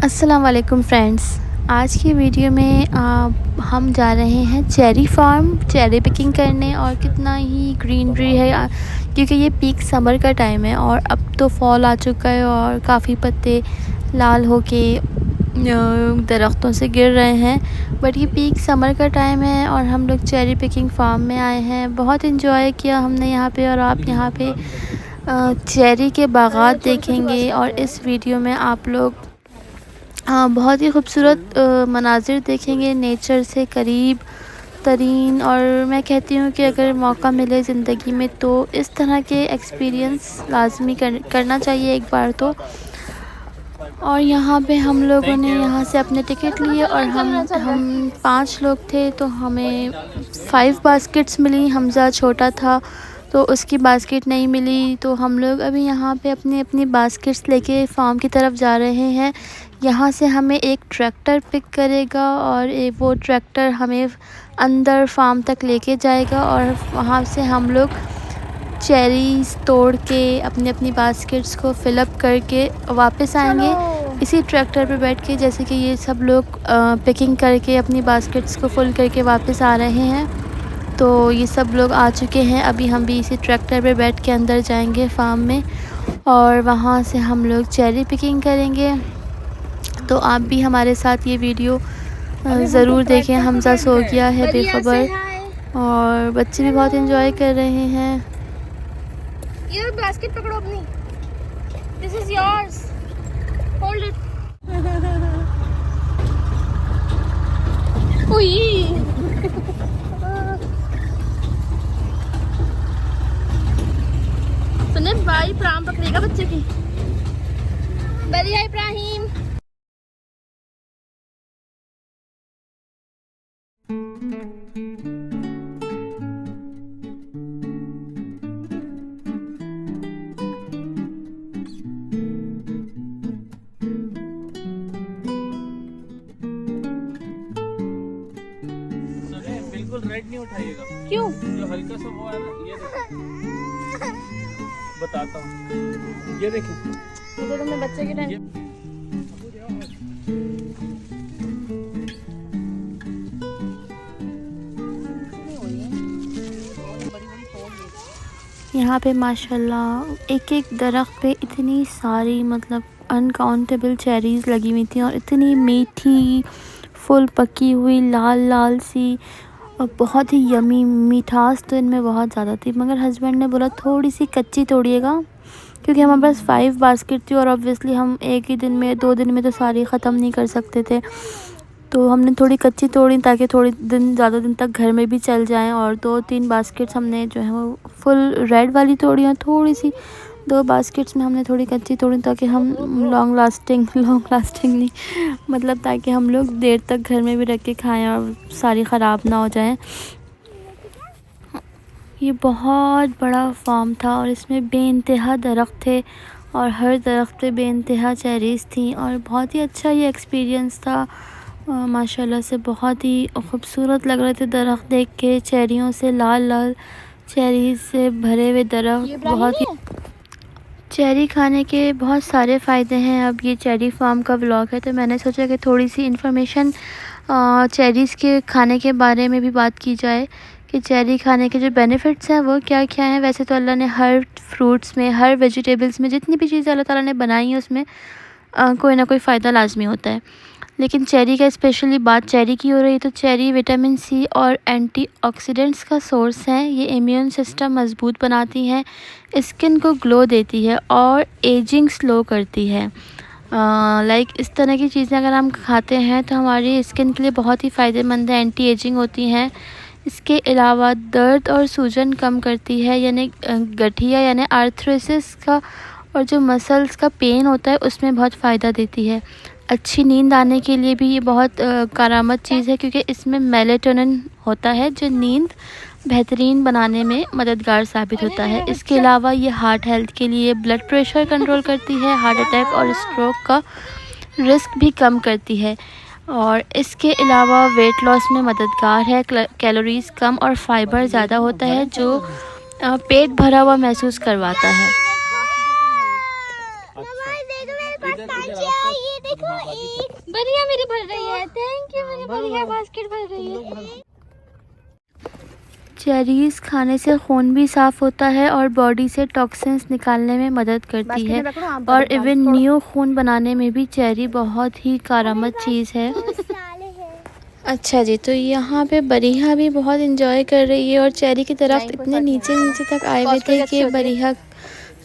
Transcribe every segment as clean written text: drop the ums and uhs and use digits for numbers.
अस्सलाम वालेकुम फ्रेंड्स। आज की वीडियो में हम जा रहे हैं चेरी फार्म चेरी पिकिंग करने। और कितना ही ग्रीनरी है क्योंकि ये पीक समर का टाइम है और अब तो फॉल आ चुका है और काफ़ी पत्ते लाल होके दरख्तों से गिर रहे हैं। बट ये पीक समर का टाइम है और हम लोग चेरी पिकिंग फार्म में आए हैं। बहुत इन्जॉय किया हमने यहाँ पे और आप यहाँ पे चेरी के बागात देखेंगे और इस वीडियो में आप लोग बहुत ही खूबसूरत मनाजिर देखेंगे नेचर से करीब तरीन। और मैं कहती हूँ कि अगर मौका मिले ज़िंदगी में तो इस तरह के एक्सपीरियंस लाजमी करना चाहिए एक बार तो। और यहाँ पे हम लोगों ने यहाँ से अपने टिकट लिए और हम 5 लोग थे तो हमें 5 बास्केट्स मिली। हमज़ा छोटा था तो उसकी बास्केट नहीं मिली, तो हम लोग अभी यहाँ पे अपनी अपनी बास्केट्स लेके फार्म की तरफ जा रहे हैं। यहाँ से हमें एक ट्रैक्टर पिक करेगा और वो ट्रैक्टर हमें अंदर फार्म तक लेके जाएगा और वहाँ से हम लोग चेरीज़ तोड़ के अपनी अपनी बास्केट्स को फ़िलअप करके वापस आएंगे इसी ट्रैक्टर पे बैठ के। जैसे कि ये सब लोग पिकिंग करके अपनी बास्केट्स को फुल करके वापस आ रहे हैं, तो ये सब लोग आ चुके हैं। अभी हम भी इसी ट्रैक्टर पे बैठ के अंदर जाएंगे फार्म में और वहाँ से हम लोग चेरी पिकिंग करेंगे। तो आप भी हमारे साथ ये वीडियो ज़रूर देखें। हमज़ा सो गया है बेखबर और बच्चे भी बहुत एंजॉय कर रहे हैं। ये बास्केट पकड़ो अपनी। This is yours, hold it. उई सुने भाई प्राम पकड़ेगा बच्चे की। बढ़िया इब्राहिम। बिल्कुल रेड नहीं उठाइएगा। क्यों? जो हल्का सा वो है ना, ये देखो बताता हूँ। ये देखिए, ये तो तुमने बच्चे के टेंशन। यहाँ पे माशाल्लाह एक एक दरख्त पे इतनी सारी मतलब अनकाउंटेबल चेरीज़ लगी हुई थी और इतनी मीठी फुल पकी हुई लाल लाल सी और बहुत ही यमी मिठास तो इनमें बहुत ज़्यादा थी। मगर हस्बैंड ने बोला थोड़ी सी कच्ची तोड़िएगा क्योंकि हमारे पास 5 बास्केट थी और ऑब्वियसली हम एक ही दिन में 2 दिन में तो सारी ख़त्म नहीं कर सकते थे, तो हमने थोड़ी कच्ची तोड़ी ताकि थोड़ी दिन ज़्यादा दिन तक घर में भी चल जाएं। और 2-3 बास्केट्स हमने जो है वो फुल रेड वाली तोड़ी और थोड़ी सी 2 बास्केट्स में हमने थोड़ी कच्ची तोड़ी ताकि हम लॉन्ग लास्टिंग नहीं मतलब ताकि हम लोग देर तक घर में भी रख के खाएँ और सारी ख़राब ना हो जाएं। ये बहुत बड़ा फार्म था और इसमें बेइंतहा दरख्त थे और हर दरख्त पे बेइंतहा चेरीज़ थी और बहुत ही अच्छा ये एक्सपीरियंस था। माशाल्लाह से बहुत ही खूबसूरत लग रहे थे दरख्त देख के, चेरियों से लाल लाल चेरीज़ से भरे हुए दरख्त। बहुत ही चेरी खाने के बहुत सारे फ़ायदे हैं। अब ये चेरी फार्म का व्लॉग है तो मैंने सोचा कि थोड़ी सी इन्फॉर्मेशन चेरीज़ के खाने के बारे में भी बात की जाए कि चेरी खाने के जो बेनिफिट्स हैं वो क्या क्या हैं। वैसे तो अल्लाह ने हर फ्रूट्स में हर वेजिटेबल्स में जितनी भी चीज़ें अल्लाह ताला ने बनाई हैं उसमें कोई ना कोई फ़ायदा लाजमी होता है, लेकिन चेरी का स्पेशली बात चेरी की हो रही है तो चेरी विटामिन सी और एंटीऑक्सीडेंट्स का सोर्स है। ये इम्यून सिस्टम मज़बूत बनाती हैं, स्किन को ग्लो देती है और एजिंग स्लो करती है। लाइक इस तरह की चीज़ें अगर हम खाते हैं तो हमारी स्किन के लिए बहुत ही फ़ायदेमंद है, एंटी एजिंग होती हैं। इसके अलावा दर्द और सूजन कम करती है, यानी गठिया यानी आर्थराइटिस का और जो मसल्स का पेन होता है उसमें बहुत फ़ायदा देती है। अच्छी नींद आने के लिए भी ये बहुत कारामद चीज़ है क्योंकि इसमें मेलेटोनिन होता है जो नींद बेहतरीन बनाने में मददगार साबित होता है। इसके अलावा ये हार्ट हेल्थ के लिए ब्लड प्रेशर कंट्रोल करती है, हार्ट अटैक और स्ट्रोक का रिस्क भी कम करती है और इसके अलावा वेट लॉस में मददगार है। कैलोरीज़ कम और फाइबर ज़्यादा होता है जो पेट भरा हुआ महसूस करवाता है। अच्छा। देखो एक बढ़िया मेरी भर रही है। थैंक यू, मेरी बढ़िया बास्केट भर रही है। चेरीज़ खाने से खून भी साफ़ होता है और बॉडी से टॉक्सिन्स निकालने में मदद करती है और इवन न्यू खून बनाने में भी चेरी बहुत ही कारआमद चीज़ है। अच्छा जी, तो यहाँ पे बरीहा भी बहुत इंजॉय कर रही है और चेरी की तरफ इतने नीचे नीचे तक आए हुए थे कि बरीहा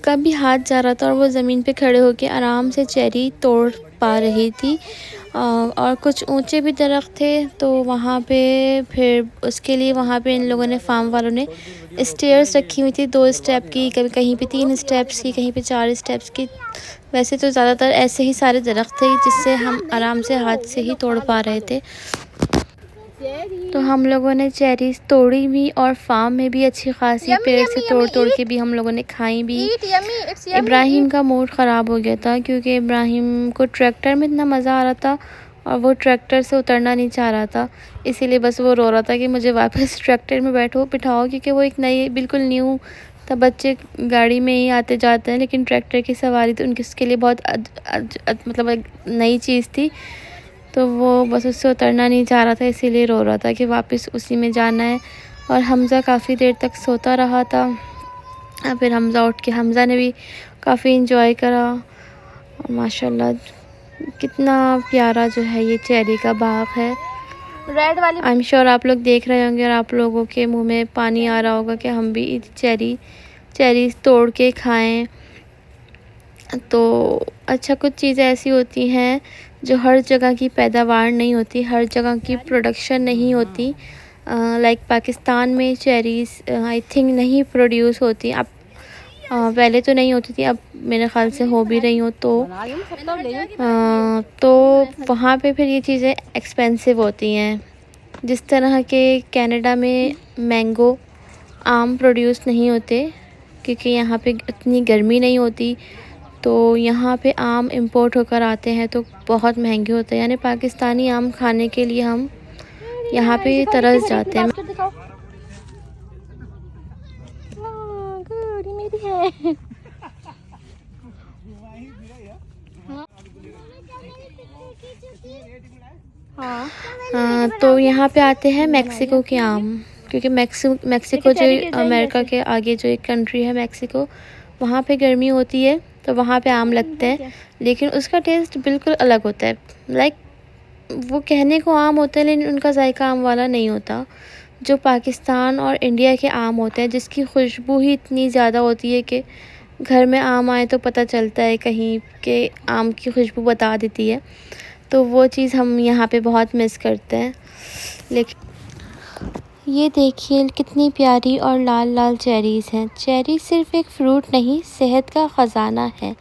का भी हाथ जा रहा था और वो ज़मीन पे खड़े होकर आराम से चेरी तोड़ पा रही थी। और कुछ ऊंचे भी दरख्त थे, तो वहाँ पे फिर उसके लिए वहाँ पे इन लोगों ने, फार्म वालों ने स्टेयर्स रखी हुई थी 2 स्टेप की, कभी कहीं पे 3 स्टेप्स की, कहीं पे 4 स्टेप्स की। वैसे तो ज़्यादातर ऐसे ही सारे दरख्त थे जिससे हम आराम से हाथ से ही तोड़ पा रहे थे। तो हम लोगों ने चेरीज़ तोड़ी भी और फार्म में भी अच्छी खासी पेड़ से तोड़ के भी हम लोगों ने खाई भी। इब्राहिम का मूड ख़राब हो गया था क्योंकि इब्राहिम को ट्रैक्टर में इतना मज़ा आ रहा था और वो ट्रैक्टर से उतरना नहीं चाह रहा था, इसीलिए बस वो रो रहा था कि मुझे वापस ट्रैक्टर में बिठाओ, क्योंकि वो एक नई, बिल्कुल न्यू था। बच्चे गाड़ी में ही आते जाते हैं, लेकिन ट्रैक्टर की सवारी तो उसके लिए बहुत मतलब एक नई चीज़ थी। तो वो बस उससे उतरना नहीं चाह रहा था, इसीलिए रो रहा था कि वापस उसी में जाना है। और हमज़ा काफ़ी देर तक सोता रहा था। फिर हमज़ा उठ के, हमज़ा ने भी काफ़ी इंजॉय करा। और माशाल्लाह कितना प्यारा जो है ये चेरी का बाग है, रेड वाली। आई एम श्योर आप लोग देख रहे होंगे और आप लोगों के मुंह में पानी आ रहा होगा कि हम भी चेरी तोड़ के खाएं। तो अच्छा, कुछ चीज़ें ऐसी होती हैं जो हर जगह की पैदावार नहीं होती, हर जगह की प्रोडक्शन नहीं होती। लाइक पाकिस्तान में चेरीज़ आई थिंक नहीं प्रोड्यूस होती। अब पहले तो नहीं होती थी, अब मेरे ख़्याल से हो भी रही हो। तो वहाँ पे फिर ये चीज़ें एक्सपेंसिव होती हैं। जिस तरह के कनाडा में मैंगो, आम प्रोड्यूस नहीं होते क्योंकि यहाँ पे इतनी गर्मी नहीं होती, तो यहाँ पे आम इंपोर्ट होकर आते हैं तो बहुत महंगे होते हैं। यानी पाकिस्तानी आम खाने के लिए हम यहाँ पे तरस जाते हैं। तो यहाँ पे आते हैं मेक्सिको के आम, क्योंकि मेक्सिको जो अमेरिका के आगे जो एक कंट्री है मेक्सिको, वहाँ पे गर्मी होती है तो वहाँ पे आम लगते हैं, लेकिन उसका टेस्ट बिल्कुल अलग होता है। लाइक वो कहने को आम होते हैं लेकिन उनका जायका आम वाला नहीं होता जो पाकिस्तान और इंडिया के आम होते हैं, जिसकी खुशबू ही इतनी ज़्यादा होती है कि घर में आम आए तो पता चलता है कहीं के आम की खुशबू बता देती है। तो वो चीज़ हम यहाँ पे बहुत मिस करते हैं। लेकिन ये देखिए कितनी प्यारी और लाल लाल चेरीज़ हैं। चेरी सिर्फ़ एक फ्रूट नहीं, सेहत का ख़जाना है।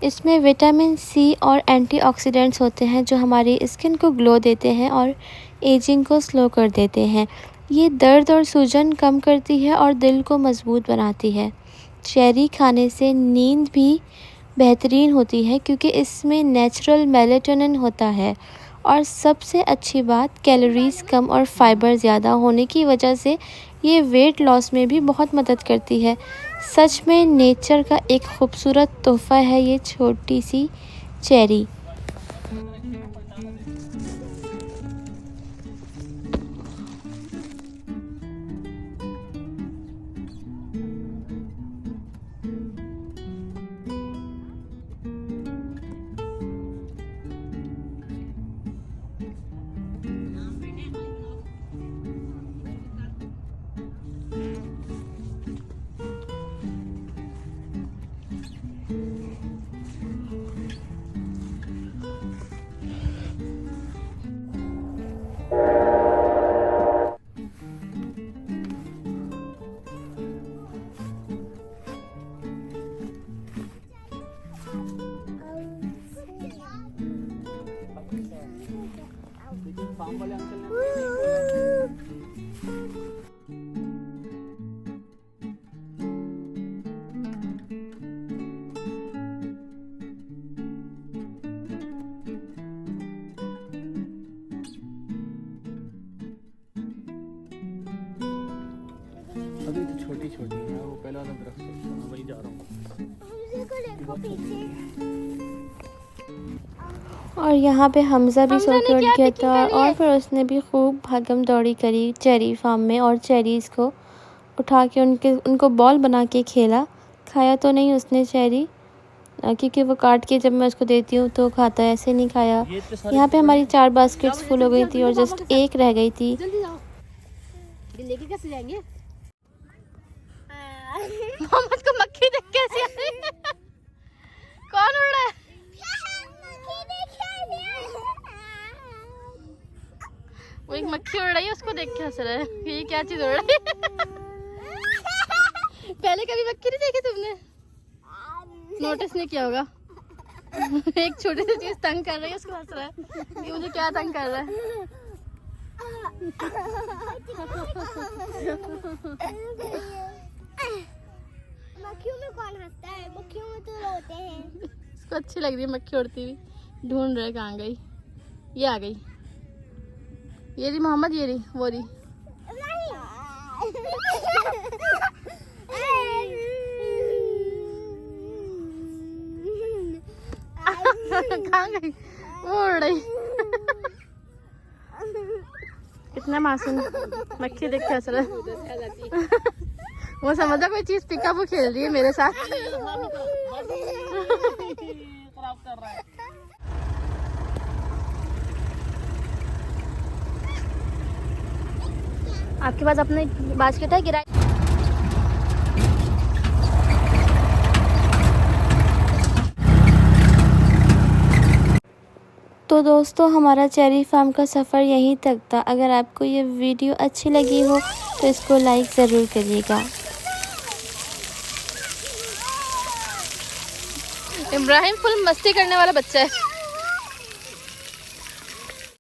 इसमें विटामिन सी और एंटीऑक्सीडेंट्स होते हैं जो हमारी स्किन को ग्लो देते हैं और एजिंग को स्लो कर देते हैं। ये दर्द और सूजन कम करती है और दिल को मजबूत बनाती है। चेरी खाने से नींद भी बेहतरीन होती है क्योंकि इसमें नेचुरल मेलाटोनिन होता है, और सबसे अच्छी बात, कैलोरीज़ कम और फाइबर ज़्यादा होने की वजह से ये वेट लॉस में भी बहुत मदद करती है। सच में नेचर का एक खूबसूरत तोहफ़ा है ये छोटी सी चेरी। फार्म वाले अंकल ने अभी तो छोटी छोटी है, वो पहला वाला दरख्त है, मैं वहीं जा रहा हूँ। और यहाँ पे हमज़ा भी सो के उठ गया था picking और फिर उसने भी खूब भागम दौड़ी करी चेरी फार्म में और चेरीज़ को उठा के उनको बॉल बना के खेला। खाया तो नहीं उसने चेरी, क्योंकि वो काट के जब मैं उसको देती हूँ तो खाता है, ऐसे नहीं खाया। यहाँ पे हमारी 4 बास्केट्स फुल हो गई थी और जस्ट एक रह गई थी। जल्दी जाओ, लेके कैसे जाएंगे? मोहम्मद को मक्खी देख कैसे आ रही है? कौन उड़ रहा है? वो एक मक्खी उड़ रही है, उसको देख के हंस रहा है। ये क्या चीज उड़ रही है? पहले कभी मक्खी नहीं देखी तुमने? नोटिस नहीं किया होगा। एक छोटी सी चीज तंग कर रही है, उसको हंस रहा है। ये मुझे क्या तंग कर रहा है? मक्खियों में कौन हंसता है? मक्खियों में तो रोते हैं। इसको अच्छी लग रही है मक्खी उड़ती हुई। ढूंढ रहे कहाँ गई। ये आ गई, ये रही मोहम्मद, ये रही, वो रही। कहाँ गई? वो उड़ रही। कितना मासूम, मक्खी देख के हंस रहा है। वो समझा कोई चीज पिकअप वो खेल रही है मेरे साथ। खराब कर रहा है। आपके पास अपने बास्केट है किराए? तो दोस्तों हमारा चेरी फार्म का सफ़र यहीं तक था। अगर आपको ये वीडियो अच्छी लगी हो तो इसको लाइक ज़रूर करिएगा। इब्राहिम फुल मस्ती करने वाला बच्चा है।